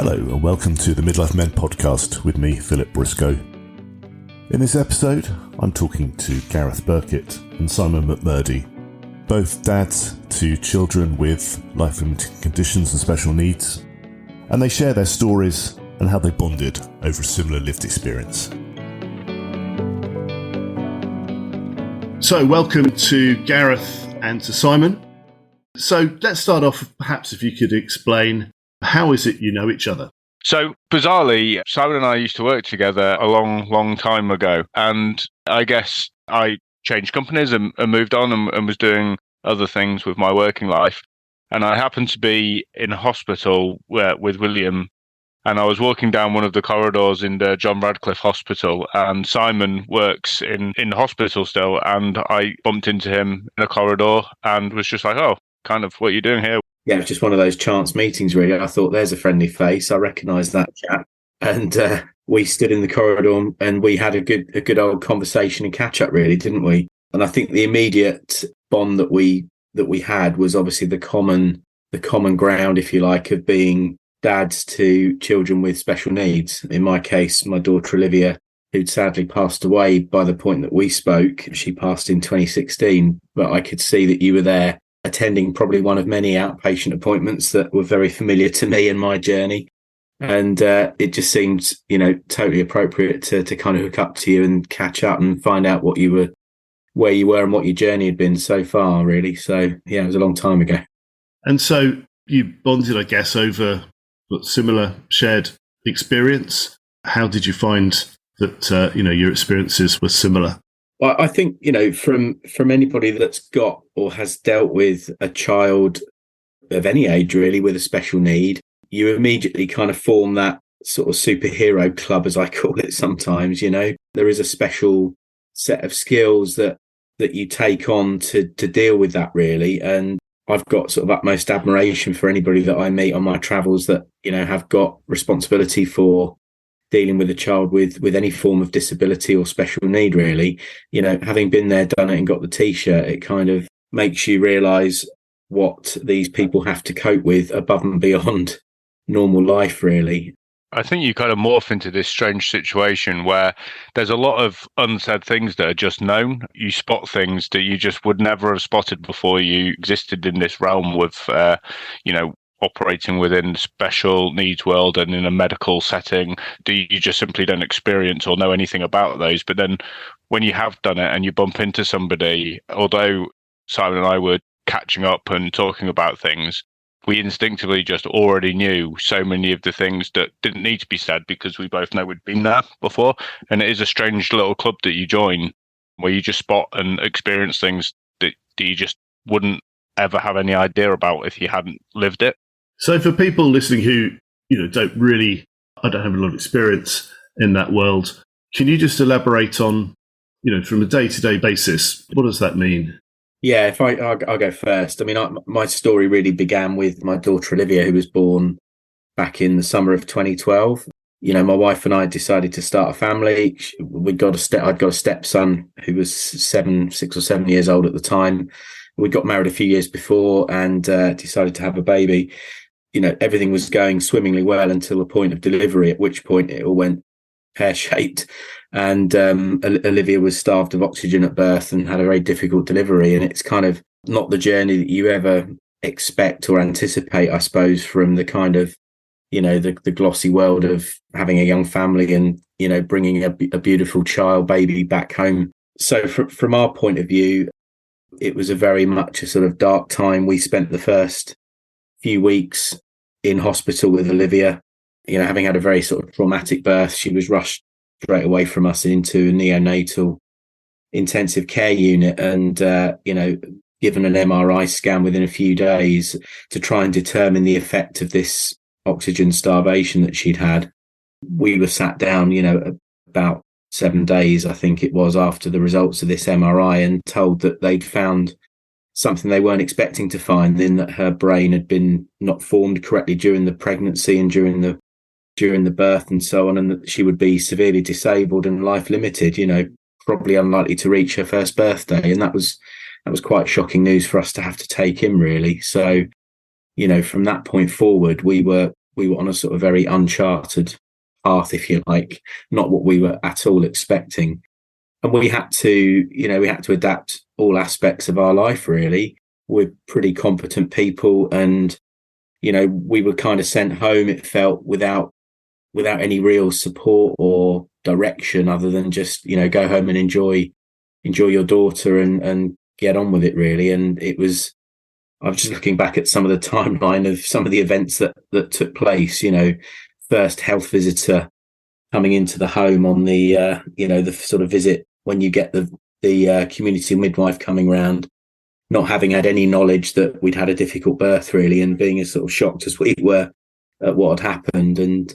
Hello and welcome to the Midlife Men podcast with me, Philip Briscoe. In this episode, I'm talking to Gareth Birkett and Simon Mcmurdy, both dads to children with life-limiting conditions and special needs, and they share their stories and how they bonded over a similar lived experience. So welcome to Gareth and to Simon. So let's start off, perhaps if you could explain, how is it you know each other? So, bizarrely, Simon and I used to work together a long time ago. And I guess I changed companies and moved on and was doing other things with my working life. And I happened to be in a hospital with William. And I was walking down one of the corridors in the John Radcliffe Hospital. And Simon works in the hospital still. And I bumped into him in a corridor and was just like, oh, kind of, what are you doing here? Yeah, it was just one of those chance meetings, really. I thought, there's a friendly face. I recognised that chap. And we stood in the corridor and we had a good old conversation and catch up, really, didn't we? And I think the immediate bond that we had was obviously the common ground, if you like, of being dads to children with special needs. In my case, my daughter Olivia, who'd sadly passed away by the point that we spoke. She passed in 2016, but I could see that you were there, attending probably one of many outpatient appointments that were very familiar to me in my journey. And it just seemed, totally appropriate to kind of hook up to you and catch up and find out where you were and what your journey had been so far, really. So, yeah, it was a long time ago. And so you bonded, I guess, over similar shared experience. How did you find that, your experiences were similar? Well, I think, from anybody that's got or has dealt with a child of any age, really, with a special need, you immediately kind of form that sort of superhero club, as I call it sometimes. There is a special set of skills that you take on to deal with that, really. And I've got sort of utmost admiration for anybody that I meet on my travels that, have got responsibility for dealing with a child with any form of disability or special need, really. Having been there, done it and got the T-shirt, it kind of makes you realise what these people have to cope with above and beyond normal life, really. I think you kind of morph into this strange situation where there's a lot of unsaid things that are just known. You spot things that you just would never have spotted before you existed in this realm with, operating within the special needs world and in a medical setting. You just simply don't experience or know anything about those. But then when you have done it and you bump into somebody, although Simon and I were catching up and talking about things, we instinctively just already knew so many of the things that didn't need to be said because we both know we'd been there before. And it is a strange little club that you join where you just spot and experience things that you just wouldn't ever have any idea about if you hadn't lived it. So for people listening who, I don't have a lot of experience in that world, can you just elaborate on, from a day-to-day basis, what does that mean? Yeah, I'll go first. I mean, my story really began with my daughter Olivia, who was born back in the summer of 2012. My wife and I decided to start a family. I'd got a stepson who was 6 or 7 years old at the time. We got married a few years before and decided to have a baby. Everything was going swimmingly well until the point of delivery, at which point it all went pear-shaped. And Olivia was starved of oxygen at birth and had a very difficult delivery. And it's kind of not the journey that you ever expect or anticipate, I suppose, from the kind of, the glossy world of having a young family and, bringing a beautiful child baby back home. So from our point of view, it was a very much a sort of dark time. We spent the first few weeks in hospital with Olivia, having had a very sort of traumatic birth. She was rushed straight away from us into a neonatal intensive care unit and, given an MRI scan within a few days to try and determine the effect of this oxygen starvation that she'd had. We were sat down, about 7 days, I think it was, after the results of this MRI and told that they'd found something they weren't expecting to find, in that her brain had been not formed correctly during the pregnancy and during the birth and so on, and that she would be severely disabled and life limited, probably unlikely to reach her first birthday. And that was quite shocking news for us to have to take in, really. So, from that point forward, we were we were on a sort of very uncharted path, if you like, not what we were at all expecting. And we had to adapt all aspects of our life, really. We're pretty competent people, and, we were kind of sent home, it felt, without any real support or direction other than just, go home and enjoy your daughter and get on with it, really. And I was just looking back at some of the timeline of some of the events that took place, first health visitor coming into the home on the, the sort of visit when you get the community midwife coming round, not having had any knowledge that we'd had a difficult birth, really, and being as sort of shocked as we were at what had happened. And,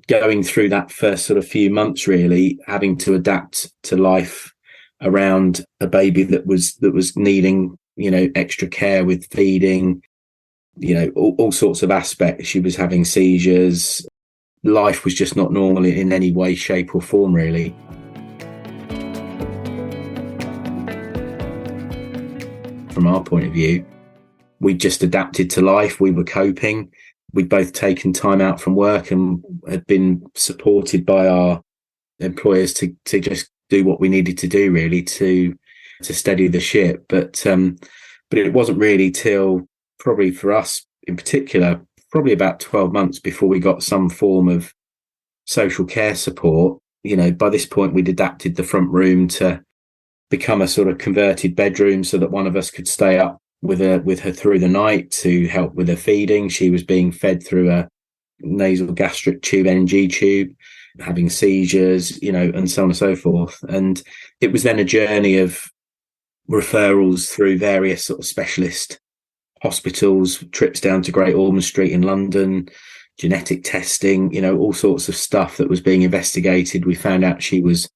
going through that first sort of few months, really, having to adapt to life around a baby that was needing, extra care with feeding, all sorts of aspects. She was having seizures. Life was just not normal in any way, shape or form, really. From our point of view, we just adapted to life. We were coping. We'd both taken time out from work and had been supported by our employers to just do what we needed to do, really, to steady the ship. But it wasn't really till, probably for us in particular, probably about 12 months before we got some form of social care support. By this point, we'd adapted the front room to become a sort of converted bedroom so that one of us could stay up with her through the night to help with her feeding. She was being fed through a nasal gastric tube, NG tube, having seizures, and so on and so forth. And it was then a journey of referrals through various sort of specialist hospitals, trips down to Great Ormond Street in London, genetic testing, all sorts of stuff that was being investigated. We found out she was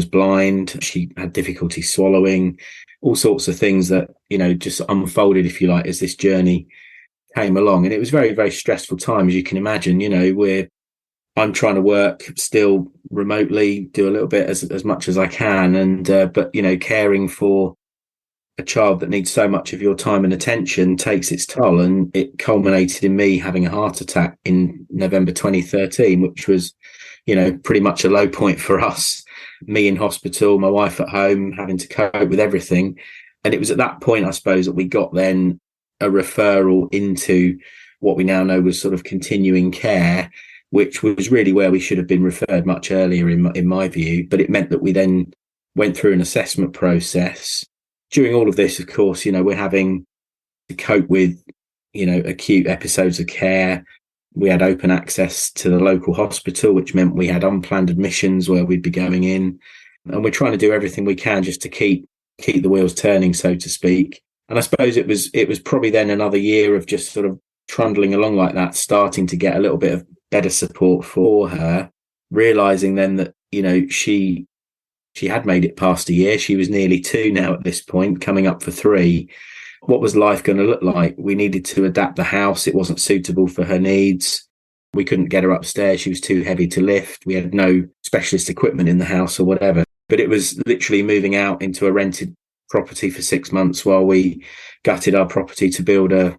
blind, she had difficulty swallowing, all sorts of things that, just unfolded, if you like, as this journey came along. And it was very, very stressful time, as you can imagine. I'm trying to work still remotely, do a little bit as much as I can. And, but, caring for a child that needs so much of your time and attention takes its toll. And it culminated in me having a heart attack in November 2013, which was, pretty much a low point for us. Me in hospital, my wife at home, having to cope with everything. And it was at that point, I suppose, that we got then a referral into what we now know was sort of continuing care, which was really where we should have been referred much earlier in my view. But it meant that we then went through an assessment process. During all of this, of course, we're having to cope with, acute episodes of care. We had open access to the local hospital, which meant we had unplanned admissions where we'd be going in. And we're trying to do everything we can just to keep the wheels turning, so to speak. And I suppose it was probably then another year of just sort of trundling along like that, starting to get a little bit of better support for her, realizing then that, she had made it past a year. She was nearly 2 now at this point, coming up for 3. What was life going to look like? We needed to adapt the house. It wasn't suitable for her needs. We couldn't get her upstairs. She was too heavy to lift. We had no specialist equipment in the house or whatever. But it was literally moving out into a rented property for 6 months while we gutted our property to build a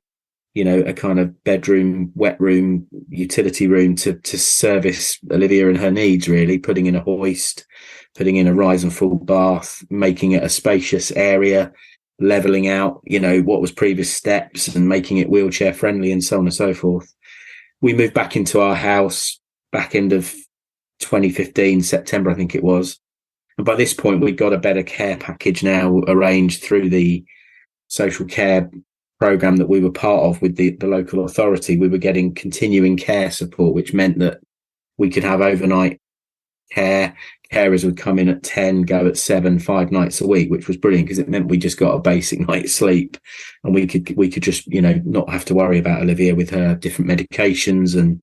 kind of bedroom, wet room, utility room to service Olivia and her needs, really, putting in a hoist, putting in a rise and fall bath, making it a spacious area, leveling out, what was previous steps and making it wheelchair friendly and so on and so forth. We moved back into our house back end of 2015, September, I think it was. And by this point, we'd got a better care package now arranged through the social care program that we were part of with the local authority. We were getting continuing care support, which meant that we could have overnight care. Carers would come in at 10, go at 7, 5 nights a week, which was brilliant because it meant we just got a basic night's sleep, and we could just not have to worry about Olivia with her different medications and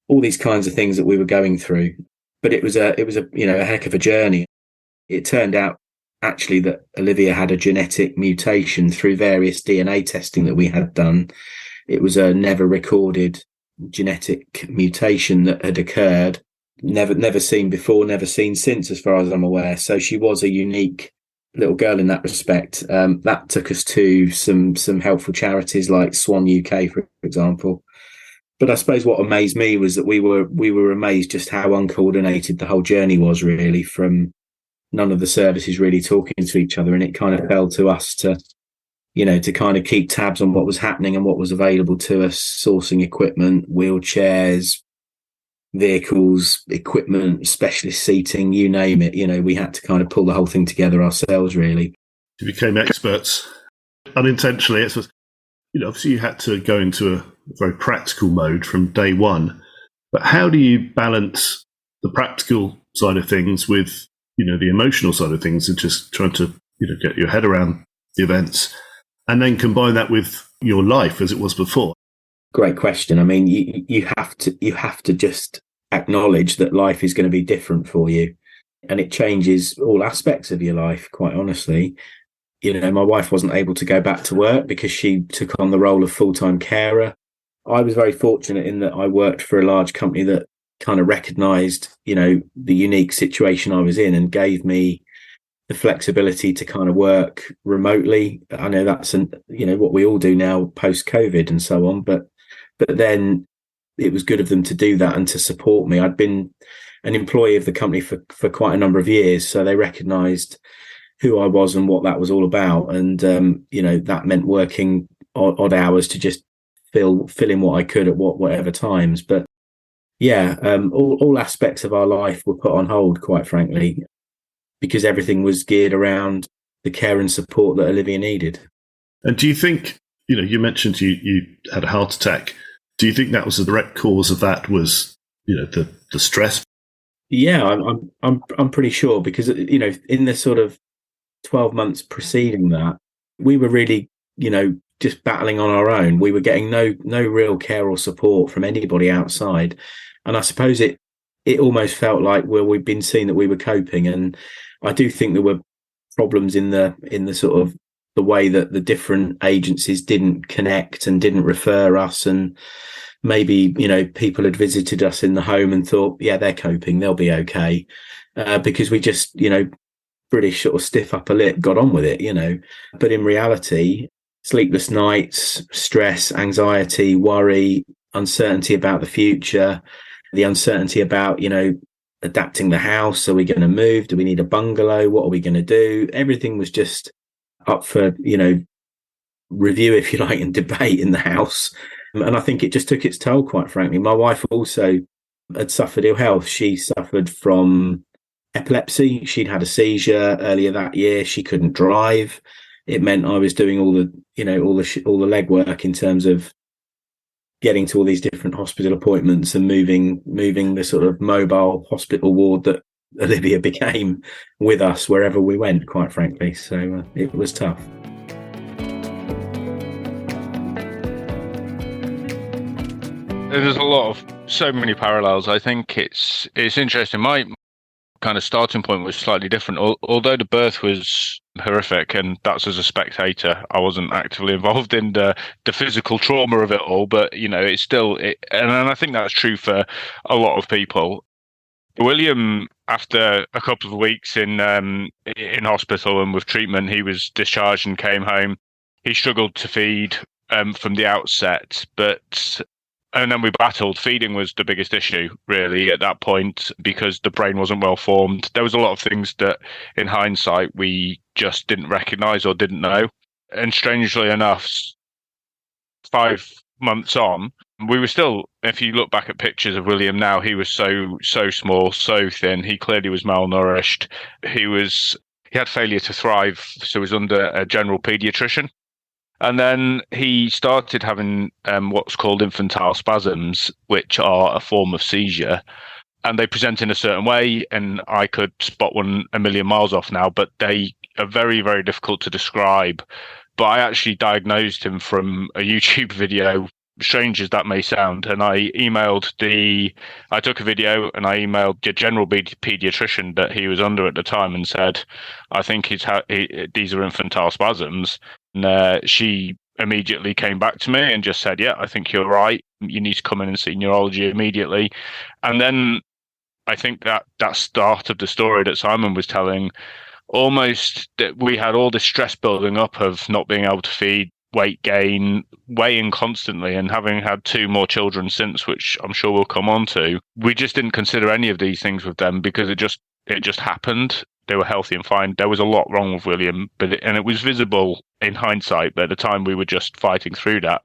all these kinds of things that we were going through. But it was a heck of a journey. It turned out actually that Olivia had a genetic mutation through various DNA testing that we had done. It was a never recorded genetic mutation that had occurred. Never seen before, never seen since, as far as I'm aware. So she was a unique little girl in that respect. That took us to some helpful charities like Swan UK, for example. But I suppose what amazed me was that we were amazed just how uncoordinated the whole journey was, really, from none of the services really talking to each other. And it kind of fell to us to kind of keep tabs on what was happening and what was available to us, sourcing equipment, wheelchairs, vehicles, equipment, specialist seating, you name it. We had to kind of pull the whole thing together ourselves, really. You became experts unintentionally. It was, obviously you had to go into a very practical mode from day one. But how do you balance the practical side of things with, the emotional side of things, and just trying to, get your head around the events, and then combine that with your life as it was before? Great question. I mean, you have to just acknowledge that life is going to be different for you, and it changes all aspects of your life, quite honestly. My wife wasn't able to go back to work because she took on the role of full-time carer. I was very fortunate in that I worked for a large company that kind of recognised, the unique situation I was in and gave me the flexibility to kind of work remotely. I know that's what we all do now post-COVID and so on, but then it was good of them to do that and to support me. I'd been an employee of the company for quite a number of years, so they recognised who I was and what that was all about. And, that meant working odd hours to just fill in what I could at whatever times. But yeah, all aspects of our life were put on hold, quite frankly, because everything was geared around the care and support that Olivia needed. And do you think, you mentioned you had a heart attack. Do you think that was the direct cause of that was, the stress? Yeah, I'm pretty sure, because, in the sort of 12 months preceding that, we were really, just battling on our own. We were getting no real care or support from anybody outside. And I suppose it almost felt like, well, we'd been seeing that we were coping. And I do think there were problems in the sort of the way that the different agencies didn't connect and didn't refer us. And maybe, people had visited us in the home and thought, yeah, they're coping, they'll be okay. Because we just, British sort of stiff upper lip got on with it, But in reality, sleepless nights, stress, anxiety, worry, uncertainty about the future, the uncertainty about, adapting the house. Are we going to move? Do we need a bungalow? What are we going to do? Everything was just up for, review, if you like, and debate in the house. And I think it just took its toll, quite frankly. My wife also had suffered ill health. She suffered from epilepsy. She'd had a seizure earlier that year. She couldn't drive. It meant I was doing all the legwork in terms of getting to all these different hospital appointments and moving the sort of mobile hospital ward that Olivia became with us wherever we went, quite frankly. So it was tough. There's so many parallels. I think it's interesting. My kind of starting point was slightly different. Although the birth was horrific, and that's as a spectator, I wasn't actively involved in the physical trauma of it all. But it's still, and I think that's true for a lot of people. William, after a couple of weeks in hospital and with treatment, he was discharged and came home. He struggled to feed from the outset, and then we battled. Feeding was the biggest issue, really, at that point, because the brain wasn't well formed. There was a lot of things that, in hindsight, we just didn't recognise or didn't know. And strangely enough, 5 months on, we were still, if you look back at pictures of William now, he was so small, so thin. He clearly was malnourished. He had failure to thrive, so he was under a general paediatrician. And then he started having what's called infantile spasms, which are a form of seizure. And they present in a certain way, and I could spot one a million miles off now, but they are very, very difficult to describe. But I actually diagnosed him from a YouTube video, strange as that may sound. And I took a video and I emailed the general paediatrician that he was under at the time and said, I think these are infantile spasms. And she immediately came back to me and just said, yeah, I think you're right. You need to come in and see neurology immediately. And then I think that start of the story that Simon was telling, almost that we had all this stress building up of not being able to feed, weight gain, weighing constantly, and having had 2 more children since, which I'm sure we'll come on to, we just didn't consider any of these things with them because it just happened. They were healthy and fine. There was a lot wrong with William, and it was visible in hindsight, but at the time we were just fighting through that.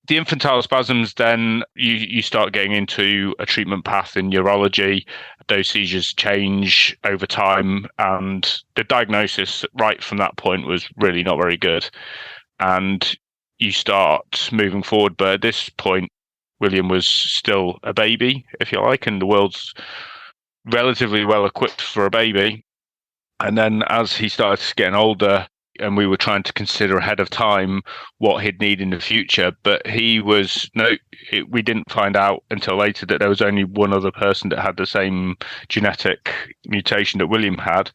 The infantile spasms, then you start getting into a treatment path in neurology. Those seizures change over time, and the diagnosis right from that point was really not very good. And you start moving forward, but at this point, William was still a baby, if you like, and the world's relatively well equipped for a baby. And then as he started getting older, and we were trying to consider ahead of time what he'd need in the future, but we didn't find out until later that there was only one other person that had the same genetic mutation that William had.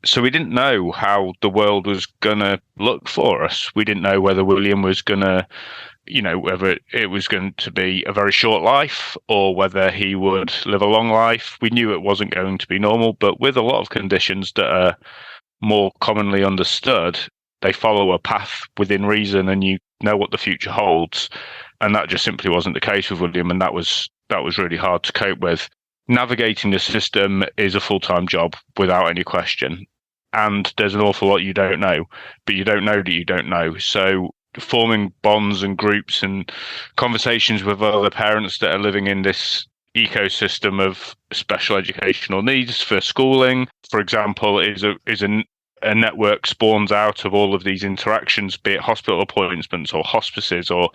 So we didn't know how the world was going to look for us. We didn't know whether William was going to, whether it was going to be a very short life or whether he would live a long life. We knew it wasn't going to be normal, but with a lot of conditions that are more commonly understood, they follow a path within reason and you know what the future holds. And that just simply wasn't the case with William, and that was really hard to cope with. Navigating the system is a full-time job without any question. And there's an awful lot you don't know, but you don't know that you don't know. So forming bonds and groups and conversations with other parents that are living in this ecosystem of special educational needs for schooling, for example, is a network spawns out of all of these interactions, be it hospital appointments or hospices or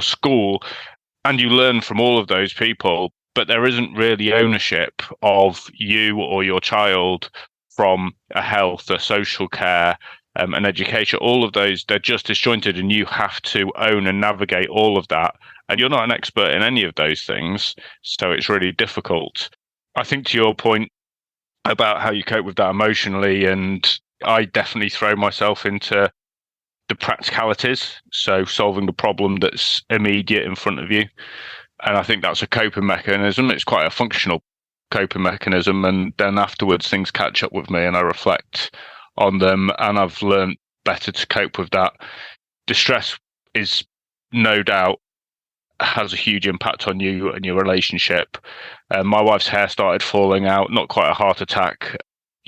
school. And you learn from all of those people, but there isn't really ownership of you or your child from a health, a social care, an education. All of those, they're just disjointed, and you have to own and navigate all of that. And you're not an expert in any of those things, so it's really difficult. I think to your point about how you cope with that emotionally, and I definitely throw myself into the practicalities, so solving the problem that's immediate in front of you. And I think that's a coping mechanism. It's quite a functional coping mechanism, and then afterwards things catch up with me and I reflect on them, and I've learned better to cope with that. Distress is no doubt has a huge impact on you and your relationship. My wife's hair started falling out, not quite a heart attack,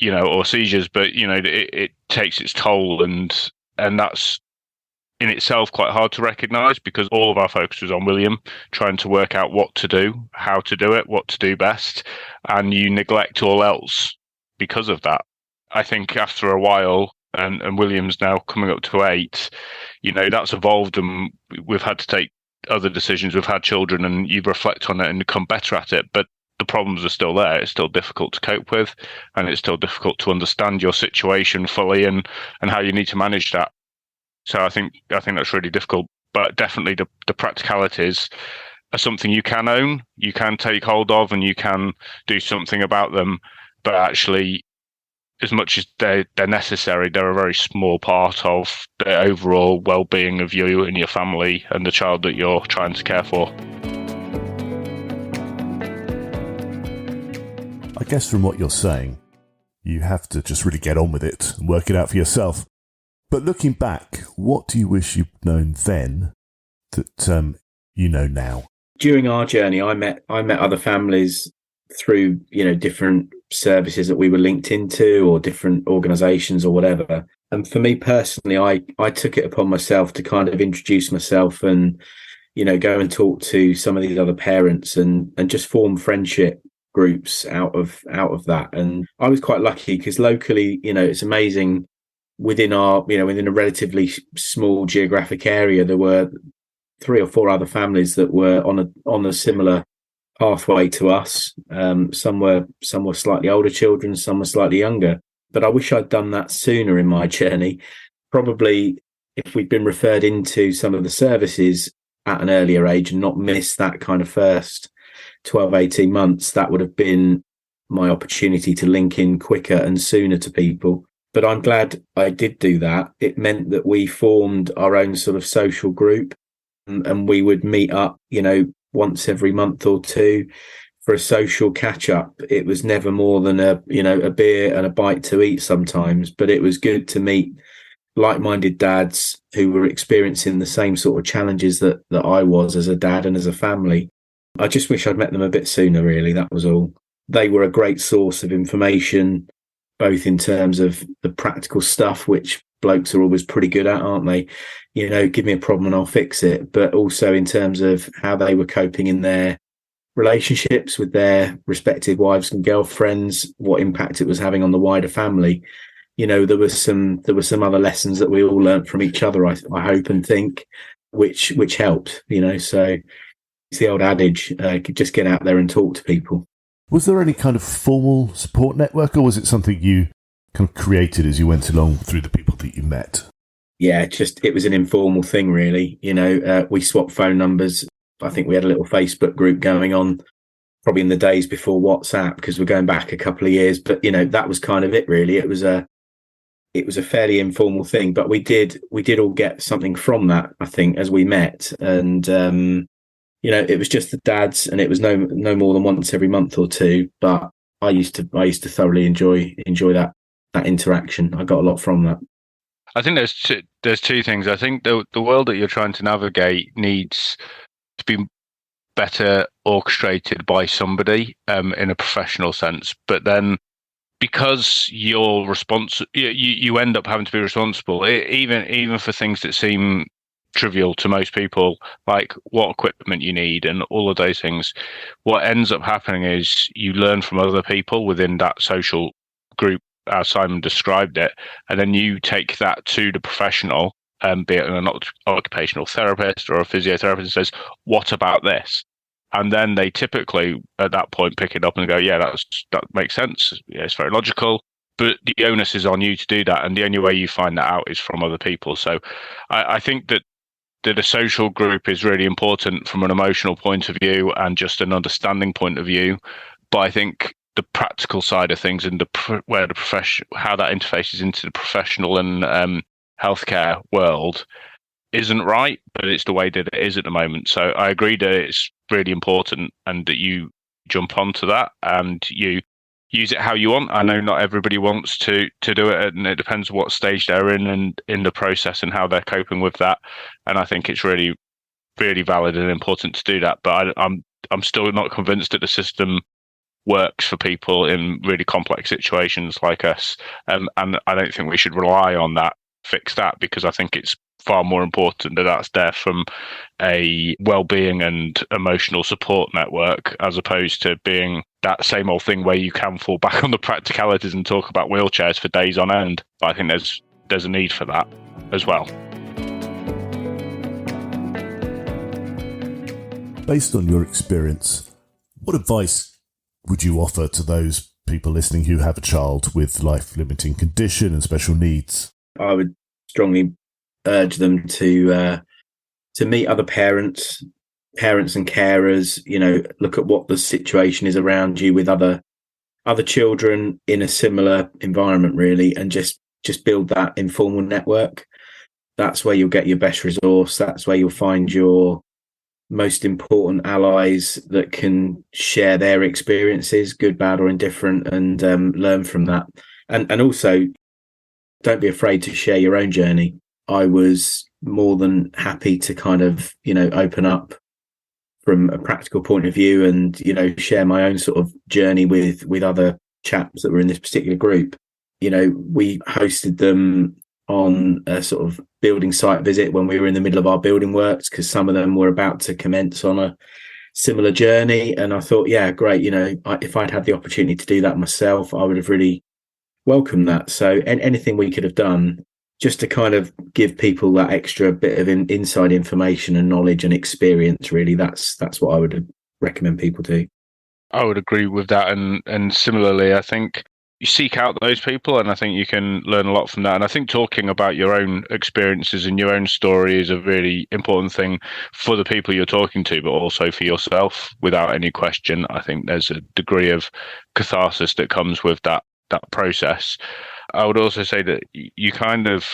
or seizures, but it takes its toll, and that's in itself quite hard to recognize because all of our focus was on William, trying to work out what to do, how to do it, what to do best, and you neglect all else because of that. I think after a while, and William's now coming up to 8, that's evolved, and we've had to take other decisions. We've had children, and you reflect on it and become better at it, but the problems are still there. It's still difficult to cope with, and it's still difficult to understand your situation fully and how you need to manage that. So I think that's really difficult, but definitely the practicalities are something you can own, you can take hold of, and you can do something about them. But actually, as much as they're necessary, they're a very small part of the overall well-being of you and your family and the child that you're trying to care for. I guess from what you're saying, you have to just really get on with it and work it out for yourself. But looking back, what do you wish you'd known then that you know now? During our journey, I met other families through different services that we were linked into, or different organisations or whatever. And for me personally, I took it upon myself to kind of introduce myself and go and talk to some of these other parents and just form friendship groups out of that. And I was quite lucky because locally, it's amazing. Within within a relatively small geographic area, there were 3 or 4 other families that were on a similar pathway to us. Some were slightly older children, some were slightly younger. But I wish I'd done that sooner in my journey. Probably if we'd been referred into some of the services at an earlier age and not missed that kind of first 12, 18 months, that would have been my opportunity to link in quicker and sooner to people. But I'm glad I did do that. It meant that we formed our own sort of social group, and we would meet up, once every month or 2 for a social catch up. It was never more than a beer and a bite to eat sometimes, but it was good to meet like-minded dads who were experiencing the same sort of challenges that I was as a dad and as a family. I just wish I'd met them a bit sooner, really. That was all. They were a great source of information, both in terms of the practical stuff, which blokes are always pretty good at, aren't they? Give me a problem and I'll fix it. But also in terms of how they were coping in their relationships with their respective wives and girlfriends, what impact it was having on the wider family. There were some other lessons that we all learnt from each other, I hope and think, which helped. So it's the old adage, just get out there and talk to people. Was there any kind of formal support network, or was it something you kind of created as you went along through the people that you met? Yeah, it was an informal thing, really. We swapped phone numbers. I think we had a little Facebook group going on probably in the days before WhatsApp, because we're going back a couple of years. But, that was kind of it, really. It was a fairly informal thing, but we did all get something from that, I think, as we met. And, it was just the dads, and it was no more than once every month or two. But I used to thoroughly enjoy that interaction. I got a lot from that. I think there's two things. I think the world that you're trying to navigate needs to be better orchestrated by somebody in a professional sense. But then, because you're responsible, you end up having to be responsible, even for things that seem trivial to most people, like what equipment you need and all of those things. What ends up happening is you learn from other people within that social group, as Simon described it, and then you take that to the professional, be it an occupational therapist or a physiotherapist, and says, what about this? And then they typically, at that point, pick it up and go, yeah, that makes sense. Yeah, it's very logical. But the onus is on you to do that. And the only way you find that out is from other people. So I think that a social group is really important from an emotional point of view and just an understanding point of view. But I think the practical side of things and where the profession, how that interfaces into the professional and healthcare world isn't right, but it's the way that it is at the moment. So I agree that it's really important and that you jump onto that and you use it how you want. I know not everybody wants to do it, and it depends what stage they're in and in the process and how they're coping with that. And I think it's really, really valid and important to do that. But I'm still not convinced that the system works for people in really complex situations like us. And I don't think we should rely on that, fix that, because I think it's far more important that that's there from a well-being and emotional support network, as opposed to being that same old thing where you can fall back on the practicalities and talk about wheelchairs for days on end. But I think there's a need for that as well. Based on your experience, what advice would you offer to those people listening who have a child with life-limiting condition and special needs? I would strongly urge them to meet other parents and carers. Look at what the situation is around you with other children in a similar environment, really, and just build that informal network. That's where you'll get your best resource. That's where you'll find your most important allies that can share their experiences, good, bad, or indifferent, and learn from that. And also, don't be afraid to share your own journey. I was more than happy to kind of, open up from a practical point of view and, share my own sort of journey with other chaps that were in this particular group. We hosted them on a sort of building site visit when we were in the middle of our building works, because some of them were about to commence on a similar journey. And I thought, yeah, great. If I'd had the opportunity to do that myself, I would have really welcomed that. So anything we could have done just to kind of give people that extra bit of inside information and knowledge and experience, really, that's what I would recommend people do. I would agree with that. And similarly, I think you seek out those people, and I think you can learn a lot from that. And I think talking about your own experiences and your own story is a really important thing for the people you're talking to, but also for yourself, without any question. I think there's a degree of catharsis that comes with that process. I would also say that you kind of,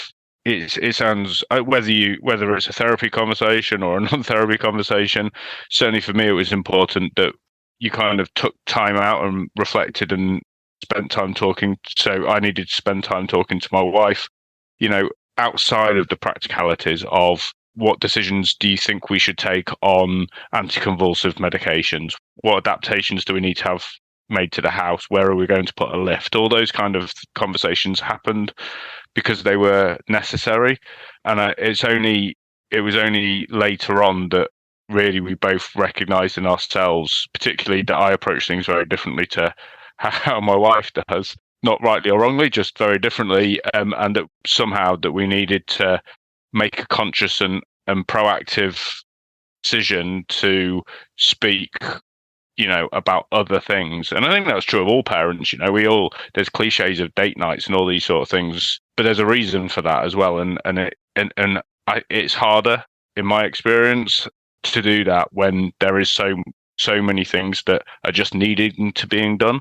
it sounds, whether it's a therapy conversation or a non-therapy conversation, certainly for me it was important that you kind of took time out and reflected and spent time talking. So I needed to spend time talking to my wife. outside of the practicalities of what decisions do you think we should take on anticonvulsive medications? What adaptations do we need to have made to the house? Where are we going to put a lift? All those kind of conversations happened because they were necessary. And it was only later on that really we both recognised in ourselves, particularly that I approach things very differently to how my wife does, not rightly or wrongly, just very differently, and that somehow that we needed to make a conscious and proactive decision to speak, about other things. And I think that's true of all parents. There's cliches of date nights and all these sort of things, but there's a reason for that as well. It's harder in my experience to do that when there is so many things that are just needing to being done,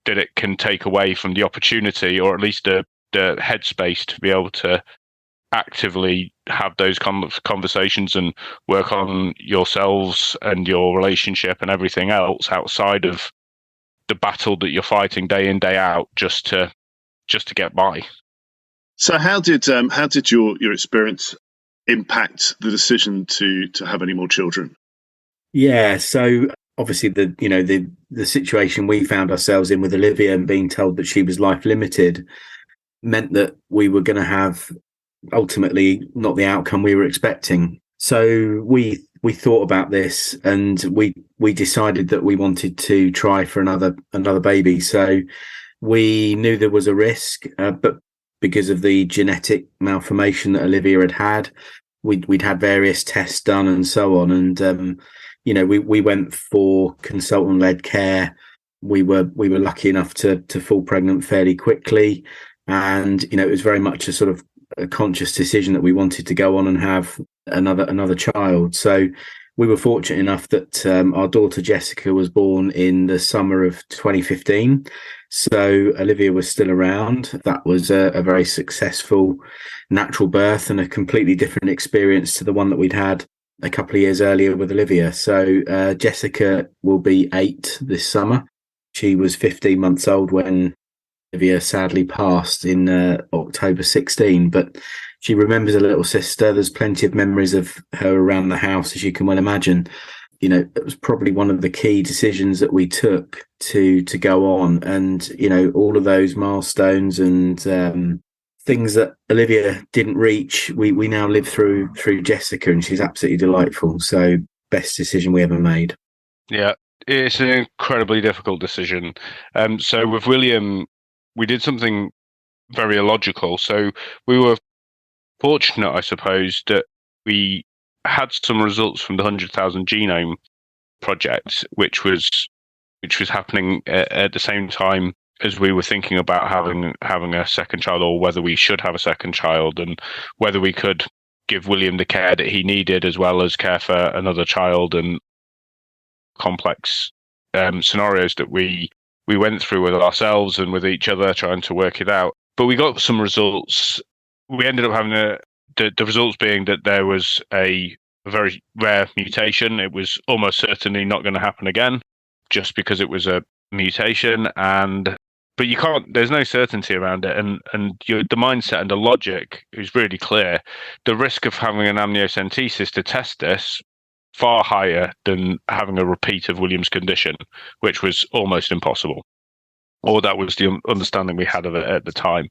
that it can take away from the opportunity, or at least the headspace, to be able to actively have those conversations and work on yourselves and your relationship and everything else outside of the battle that you're fighting day in, day out, just to get by. So how did your experience impact the decision to have any more children? Yeah, so obviously the situation we found ourselves in with Olivia and being told that she was life limited meant that we were going to have ultimately not the outcome we were expecting. So we thought about this, and we decided that we wanted to try for another baby. So we knew there was a risk, but because of the genetic malformation that Olivia had, we'd had various tests done and so on. And we went for consultant-led care. We were lucky enough to fall pregnant fairly quickly, and it was very much a sort of a conscious decision that we wanted to go on and have another child. So we were fortunate enough that our daughter Jessica was born in the summer of 2015. So Olivia was still around. That was a very successful natural birth and a completely different experience to the one that we'd had a couple of years earlier with Olivia. So Jessica will be 8 this summer. She was 15 months old when Olivia sadly passed in October 16, but she remembers a little sister. There's plenty of memories of her around the house, as you can well imagine. It was probably one of the key decisions that we took to go on, and all of those milestones and things that Olivia didn't reach, we now live through Jessica, and she's absolutely delightful. So best decision we ever made. Yeah, it's an incredibly difficult decision. So with William, we did something very illogical. So we were fortunate, I suppose, that we had some results from the 100,000 Genome Project, which was happening at the same time as we were thinking about having a second child, or whether we should have a second child, and whether we could give William the care that he needed as well as care for another child, and complex scenarios that we went through with ourselves and with each other, trying to work it out. But we got some results. We ended up having the results being that there was a very rare mutation. It was almost certainly not going to happen again, just because it was a mutation. But you can't. There's no certainty around it, and the mindset and the logic is really clear. The risk of having an amniocentesis to test this far higher than having a repeat of William's condition, which was almost impossible. Or that was the understanding we had of it at the time,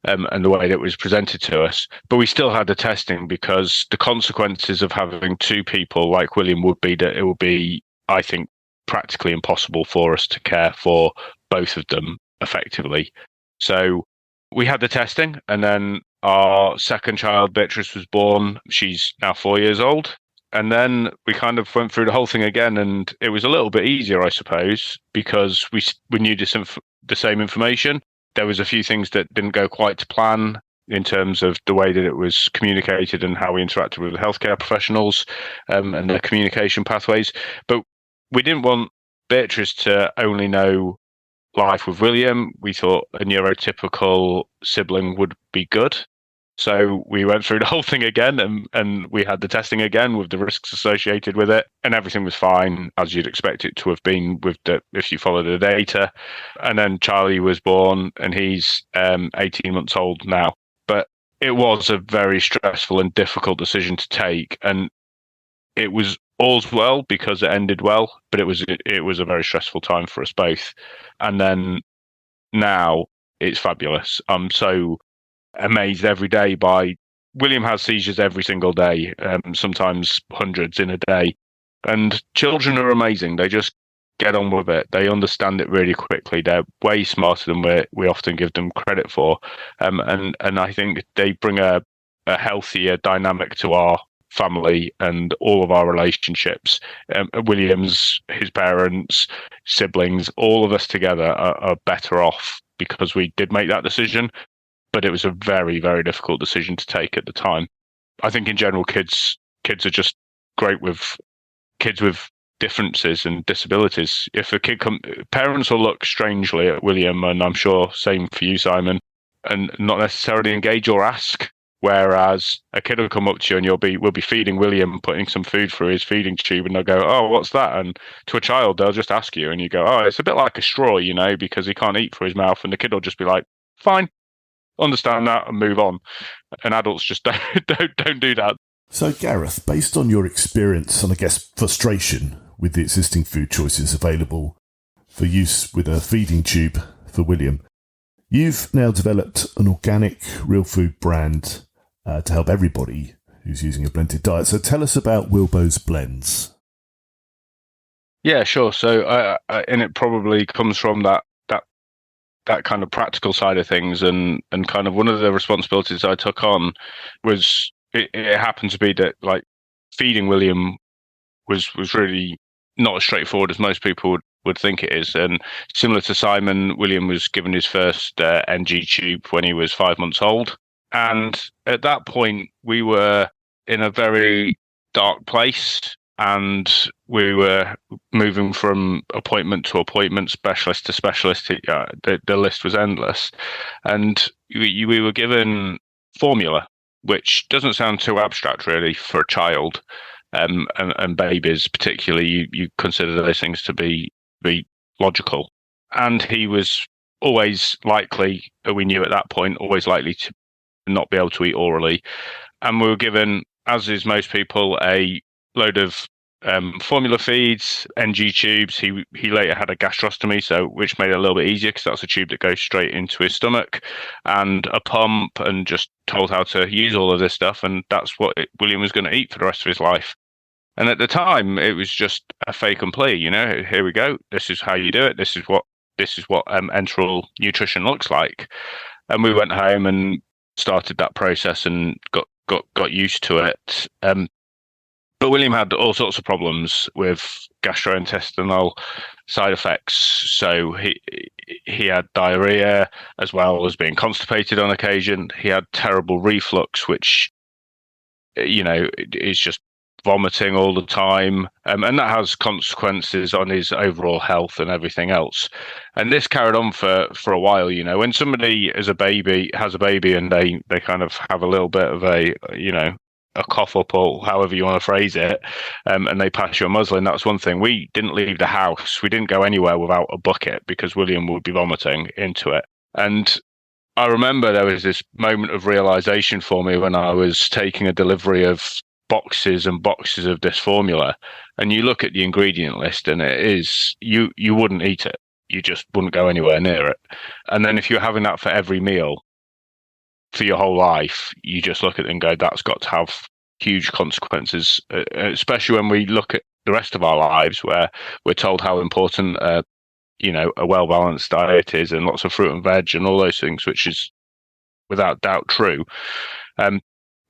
and the way that it was presented to us. But we still had the testing, because the consequences of having 2 people like William would be that it would be, I think, practically impossible for us to care for both of them effectively. So we had the testing, and then our second child, Beatrice, was born. She's now 4 years old. And then we kind of went through the whole thing again, and it was a little bit easier, I suppose, because we knew the same information. There was a few things that didn't go quite to plan in terms of the way that it was communicated and how we interacted with the healthcare professionals, and their communication pathways. But we didn't want Beatrice to only know life with William. We thought a neurotypical sibling would be good. So we went through the whole thing again, and we had the testing again with the risks associated with it, and everything was fine, as you'd expect it to have been if you follow the data. And then Charlie was born, and he's 18 months old now. But it was a very stressful and difficult decision to take, and it was all's well because it ended well, but it was a very stressful time for us both. And then now it's fabulous. I'm so amazed every day by William has seizures every single day, sometimes hundreds in a day. And children are amazing. They just get on with it. They understand it really quickly. They're way smarter than we often give them credit for. And I think they bring a healthier dynamic to our family and all of our relationships. William's, his parents, siblings, all of us together are better off because we did make that decision. But it was a very, very difficult decision to take at the time. I think in general, kids are just great with kids with differences and disabilities. If a kid parents will look strangely at William, and I'm sure same for you, Simon, and not necessarily engage or ask. Whereas a kid will come up to you and we'll be feeding William, putting some food through his feeding tube, and they'll go, "Oh, what's that?" And to a child, they'll just ask you, and you go, "Oh, it's a bit like a straw, because he can't eat through his mouth," and the kid will just be like, "Fine, understand that," and move on. And adults just don't do that. So, Gareth, based on your experience and I guess frustration with the existing food choices available for use with a feeding tube for William, you've now developed an organic real food brand to help everybody who's using a blended diet. So tell us about Wilbo's Blends. Yeah, sure. So, and it probably comes from that kind of practical side of things, and kind of one of the responsibilities I took on was it happened to be that like feeding William was really not as straightforward as most people would think it is. And similar to Simon, William was given his first NG tube when he was 5 months old. And at that point, we were in a very dark place, and we were moving from appointment to appointment, specialist to specialist. The list was endless. And we were given formula, which doesn't sound too abstract really for a child. And babies particularly, you consider those things to be logical. And he was always likely, we knew at that point, always likely to not be able to eat orally. And we were given, as is most people, a load of formula feeds, NG tubes. He later had a gastrostomy, which made it a little bit easier because that's a tube that goes straight into his stomach, and a pump, and just told how to use all of this stuff. And that's what William was going to eat for the rest of his life. And at the time, it was just a fait accompli. Here we go. This is how you do it. This is what enteral nutrition looks like. And we went home and started that process and got used to it. But William had all sorts of problems with gastrointestinal side effects. So he had diarrhea as well as being constipated on occasion. He had terrible reflux, which, is just vomiting all the time. And that has consequences on his overall health and everything else. And this carried on for a while. When somebody has a baby and they kind of have a little bit of a cough up, or however you want to phrase it, and they pass you a muslin, that's one thing. We didn't leave the house. We didn't go anywhere without a bucket because William would be vomiting into it. And I remember there was this moment of realization for me when I was taking a delivery of boxes and boxes of this formula, and you look at the ingredient list and it is, you wouldn't eat it. You just wouldn't go anywhere near it. And then if you're having that for every meal for your whole life, you just look at it and go, that's got to have huge consequences, especially when we look at the rest of our lives where we're told how important a well-balanced diet is, and lots of fruit and veg and all those things, which is without doubt true.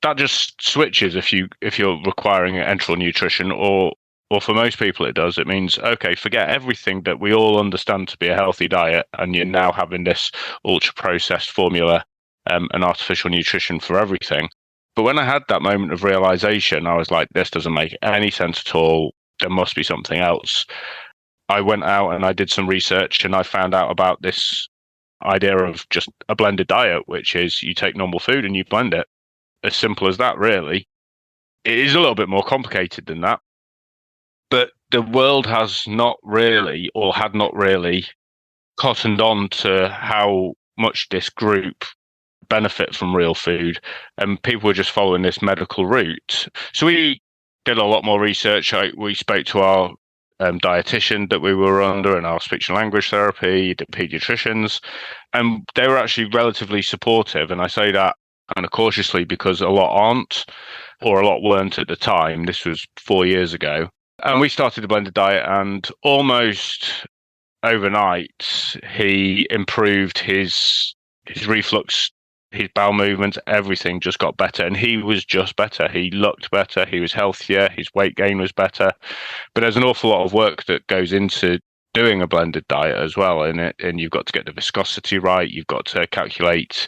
That just switches if you're requiring enteral nutrition, or for most people it does. It means, okay, forget everything that we all understand to be a healthy diet, and you're now having this ultra-processed formula and artificial nutrition for everything. But when I had that moment of realization, I was like, this doesn't make any sense at all. There must be something else. I went out and I did some research, and I found out about this idea of just a blended diet, which is you take normal food and you blend it. As simple as that, really. It is a little bit more complicated than that. But the world has not really, or had not really, cottoned on to how much this group benefit from real food, and people were just following this medical route. So we did a lot more research. We spoke to our dietitian that we were under and our speech and language therapy, the pediatricians, and they were actually relatively supportive. And I say that kind of cautiously because a lot aren't, or a lot weren't at the time. This was 4 years ago. And we started the blended diet, and almost overnight, he improved his reflux, his bowel movements, everything just got better. And he was just better. He looked better. He was healthier. His weight gain was better. But there's an awful lot of work that goes into doing a blended diet as well. And you've got to get the viscosity right. You've got to calculate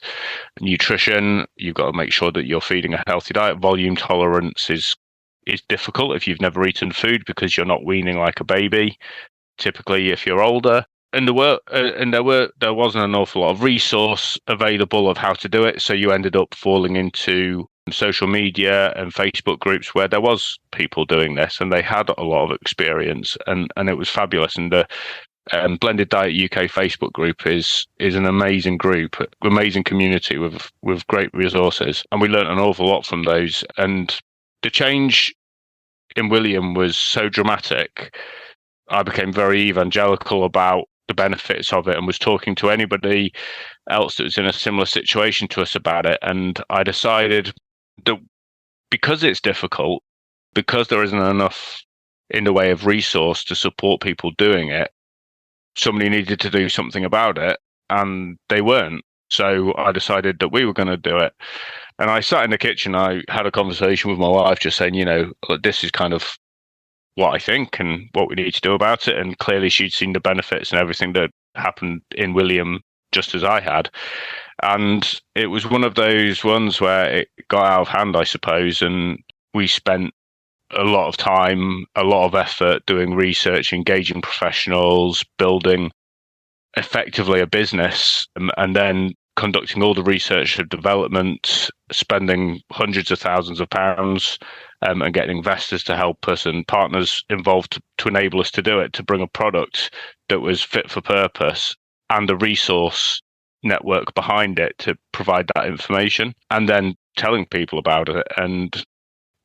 nutrition. You've got to make sure that you're feeding a healthy diet. Volume tolerance is difficult if you've never eaten food because you're not weaning like a baby. Typically, if you're older. And there wasn't an awful lot of resource available of how to do it. So you ended up falling into social media and Facebook groups where there was people doing this, and they had a lot of experience, and it was fabulous. And the Blended Diet UK Facebook group is an amazing group, amazing community with great resources, and we learned an awful lot from those. And the change in William was so dramatic. I became very evangelical about the benefits of it and was talking to anybody else that was in a similar situation to us about it. And I decided that because it's difficult, because there isn't enough in the way of resource to support people doing it, somebody needed to do something about it, and they weren't. So I decided that we were going to do it. And I sat in the kitchen, I had a conversation with my wife just saying, this is kind of what I think and what we need to do about it. And clearly she'd seen the benefits and everything that happened in William just as I had. And it was one of those ones where it got out of hand, I suppose. And we spent a lot of time, a lot of effort doing research, engaging professionals, building effectively a business, and then conducting all the research and development, spending hundreds of thousands of pounds, and getting investors to help us and partners involved to enable us to do it, to bring a product that was fit for purpose and a resource network behind it to provide that information, and then telling people about it. And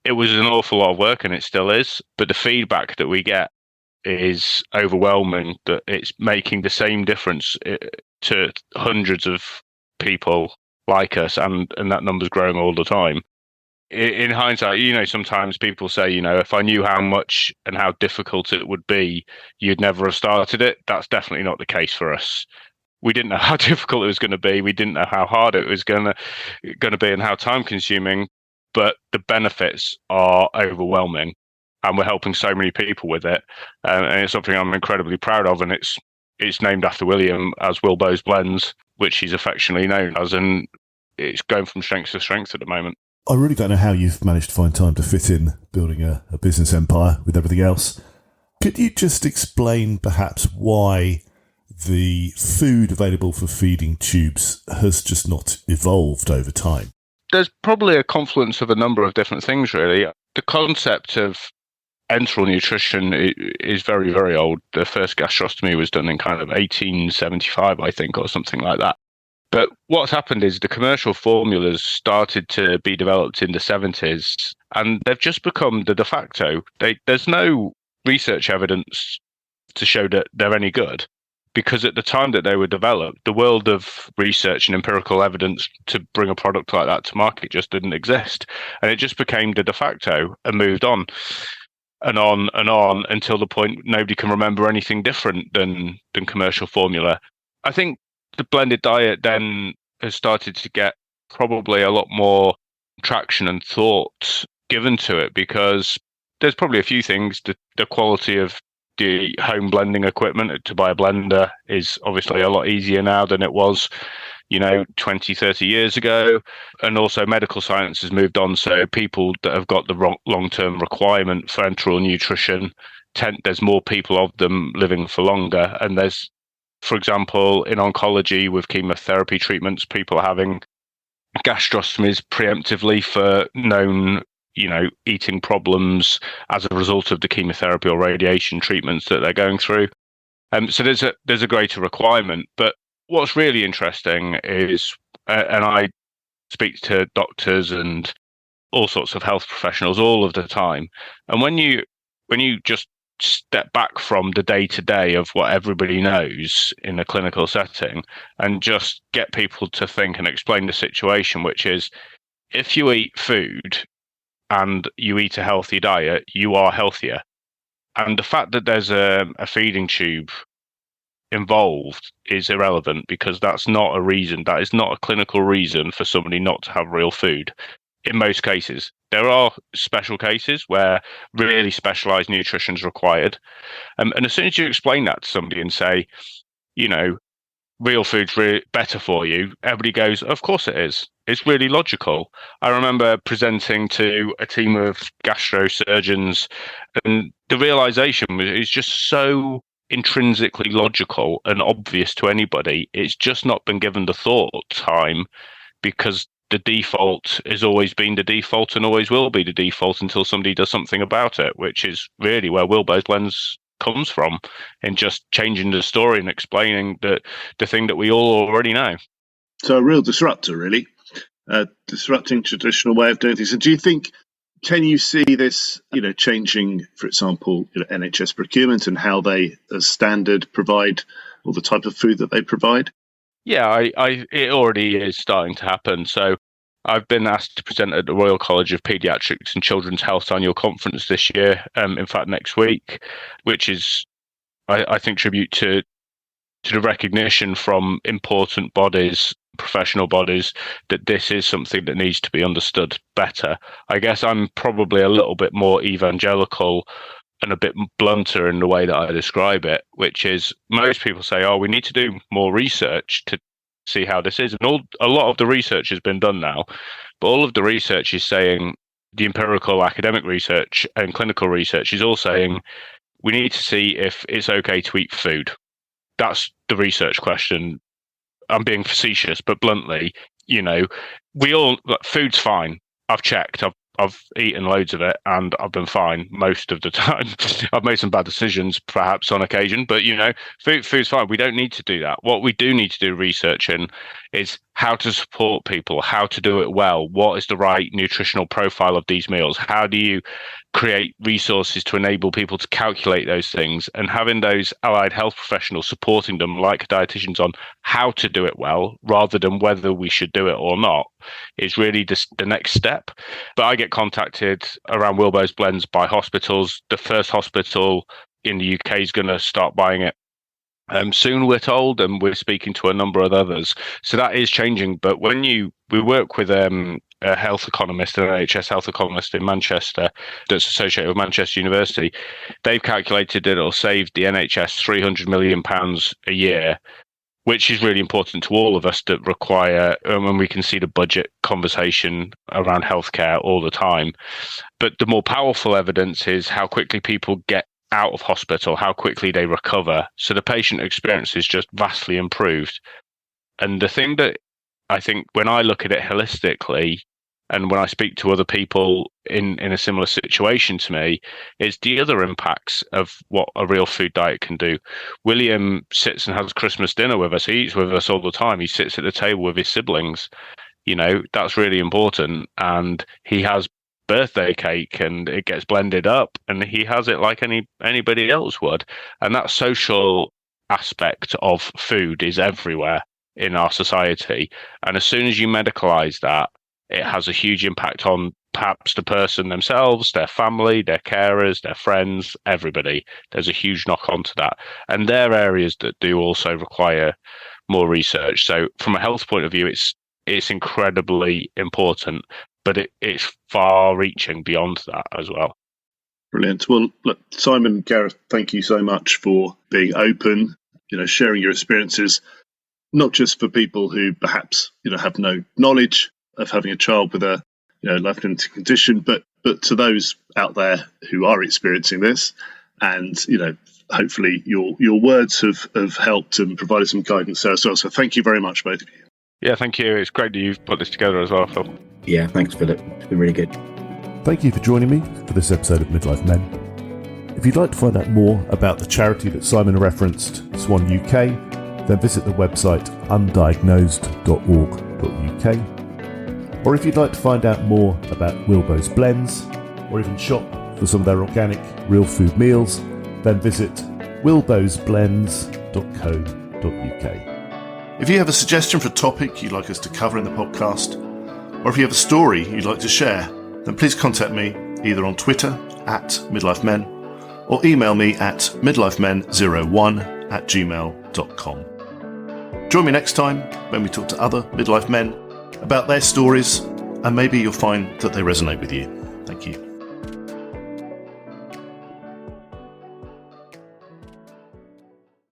it was an awful lot of work, and it still is, but the feedback that we get is overwhelming, that it's making the same difference to hundreds of people like us, and that number's growing all the time. In hindsight, sometimes people say, if I knew how much and how difficult it would be, you'd never have started it. That's definitely not the case for us. We didn't know how difficult it was going to be. We didn't know how hard it was going to be and how time consuming, but the benefits are overwhelming, and we're helping so many people with it. And it's something I'm incredibly proud of. And it's named after William as Wilbo's Blends, which he's affectionately known as, and it's going from strength to strength at the moment. I really don't know how you've managed to find time to fit in building a business empire with everything else. Could you just explain perhaps why the food available for feeding tubes has just not evolved over time? There's probably a confluence of a number of different things, really. The concept of enteral nutrition is very, very old. The first gastrostomy was done in kind of 1875, I think, or something like that. But what's happened is the commercial formulas started to be developed in the 70s, and they've just become the de facto. There's no research evidence to show that they're any good, because at the time that they were developed, the world of research and empirical evidence to bring a product like that to market just didn't exist. And it just became the de facto and moved on and on and on until the point nobody can remember anything different than commercial formula. I think the blended diet then has started to get probably a lot more traction and thought given to it, because there's probably a few things. The quality of the home blending equipment, to buy a blender is obviously a lot easier now than it was 20, 30 years ago. And also medical science has moved on. So people that have got the long-term requirement for enteral nutrition, there's more people of them living for longer. And there's, for example, in oncology with chemotherapy treatments, people having gastrostomies preemptively for known eating problems as a result of the chemotherapy or radiation treatments that they're going through. So there's a greater requirement, but what's really interesting is, and I speak to doctors and all sorts of health professionals all of the time, and when you just step back from the day to day of what everybody knows in a clinical setting and just get people to think and explain the situation, which is, if you eat food and you eat a healthy diet, you are healthier. And the fact that there's a feeding tube involved is irrelevant, because that's not a reason. That is not a clinical reason for somebody not to have real food. In most cases, there are special cases where really specialized nutrition is required. And as soon as you explain that to somebody and say, real food's better for you, everybody goes, of course it is. It's really logical. I remember presenting to a team of gastrosurgeons, and the realization was, it's just so intrinsically logical and obvious to anybody. It's just not been given the thought time, because the default has always been the default and always will be the default until somebody does something about it, which is really where Wilbo's Blends comes from, in just changing the story and explaining the thing that we all already know. So a real disruptor, really, disrupting traditional way of doing things. And do you think, can you see this, changing, for example, NHS procurement and how they, as standard, provide, or the type of food that they provide? Yeah, it already is starting to happen. So I've been asked to present at the Royal College of Paediatrics and Children's Health annual conference this year, in fact next week, which is, I think, tribute to the recognition from important bodies, professional bodies, that this is something that needs to be understood better. I guess I'm probably a little bit more evangelical and a bit blunter in the way that I describe it, which is, most people say, oh, we need to do more research to see how this is. And a lot of the research has been done now, but all of the research is saying, the empirical academic research and clinical research is all saying, we need to see if it's okay to eat food. That's the research question. I'm being facetious, but bluntly, food's fine. I've checked. I've eaten loads of it and I've been fine most of the time. I've made some bad decisions perhaps on occasion, but food's fine. We don't need to do that. What we do need to do research in is how to support people, how to do it well. What is the right nutritional profile of these meals? How do you create resources to enable people to calculate those things, and having those allied health professionals supporting them, like dietitians, on how to do it well rather than whether we should do it or not, is really the next step. But I get contacted around Wilbo's Blends by hospitals. The first hospital in the UK is going to start buying it soon, we're told, and we're speaking to a number of others. So that is changing. But when we work with a health economist, an NHS health economist in Manchester that's associated with Manchester University, they've calculated that it'll save the NHS £300 million a year, which is really important to all of us that require, when we can see the budget conversation around healthcare all the time. But the more powerful evidence is how quickly people get out of hospital, how quickly they recover. So the patient experience is just vastly improved. And the thing that I think, when I look at it holistically, and when I speak to other people in a similar situation to me, is the other impacts of what a real food diet can do. William sits and has Christmas dinner with us. He eats with us all the time. He sits at the table with his siblings. That's really important. And he has birthday cake and it gets blended up and he has it like anybody else would. And that social aspect of food is everywhere in our society. And as soon as you medicalize that, it has a huge impact on perhaps the person themselves, their family, their carers, their friends, everybody. There's a huge knock on to that. And they're areas that do also require more research. So from a health point of view, it's incredibly important, but it's far reaching beyond that as well. Brilliant. Well, look, Simon, Gareth, thank you so much for being open, sharing your experiences, not just for people who perhaps, have no knowledge of having a child with a life-limiting condition, but to those out there who are experiencing this, and hopefully your words have helped and provided some guidance there as well. So thank you very much, both of you. Yeah, thank you. It's great that you've put this together as well, Phil. Yeah, thanks, Philip. It's been really good. Thank you for joining me for this episode of Midlife Men. If you'd like to find out more about the charity that Simon referenced, Swan UK, then visit the website undiagnosed.org.uk. Or if you'd like to find out more about Wilbo's blends, or even shop for some of their organic real food meals, then visit wilbosblends.co.uk. If you have a suggestion for a topic you'd like us to cover in the podcast, or if you have a story you'd like to share, then please contact me either on Twitter @midlifemen or email me at midlifemen01@gmail.com. Join me next time when we talk to other midlife men about their stories, and maybe you'll find that they resonate with you. Thank you.